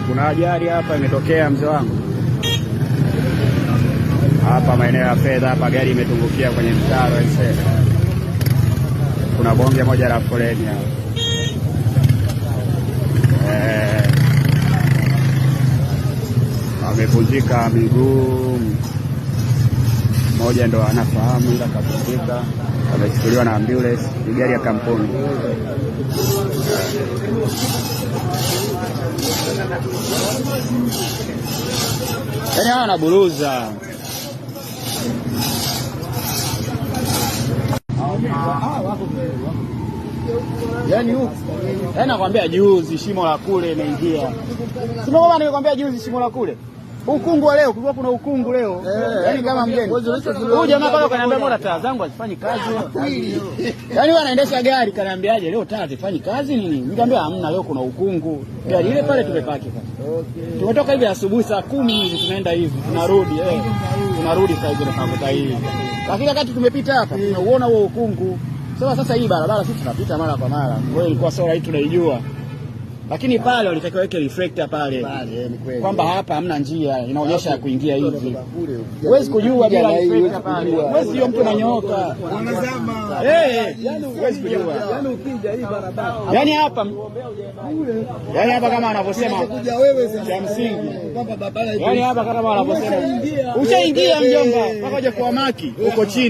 Kuna ajali hapa imetokea mzee wangu. Hapa maeneo ya fedha hapa, gari imetumbukia kwenye mtaro ise. Kuna bonge moja la foleni hapa. Amevunjika miguu. Mmoja ndo anafahamu ila kavunjika. Amechukuliwa na ambulance, ni gari ya kampuni. Yaani hawa wanaburuza. Yaani huko. Yaani nakwambia juzi shimo la kule imeingia. Sio kama nimekwambia juzi shimo la kule. Ukungu leo, kulikuwa kuna ukungu leo. Yaani kama mgeni. Huyu jamaa pale kaniambia mbona taa zangu hazifanyi kazi? Yaani wewe anaendesha gari kaniambiaje leo taa hazifanyi kazi nini? Nikamwambia hamna, leo kuna ukungu. Gari ile pale tumepaki sasa. Okay. Tumetoka hivi asubuhi saa 10 hivi tunaenda hivi, tunarudi tunarudi sasa hivi tunakuta hivi. Lakini wakati tumepita hapa tunauona huo ukungu. Sasa hii barabara sisi tunapita mara kwa mara. Wewe ilikuwa sio right tunaijua. Lakini pale walitakiwa weke reflector pale. Kwamba hapa hamna njia inaonyesha ya kuingia hivi. Huwezi kujua bila reflector pale. Huwezi hiyo mtu ananyooka. Wanazama. Yaani huwezi kujua. Yaani ukija hii barabara. Yaani hapa kama wanavyosema kuja wewe cha msingi. Kwamba barabara. Yaani hapa kama wanavyosema. Ushaingia mjomba, mpaka uje kwa maki uko chini.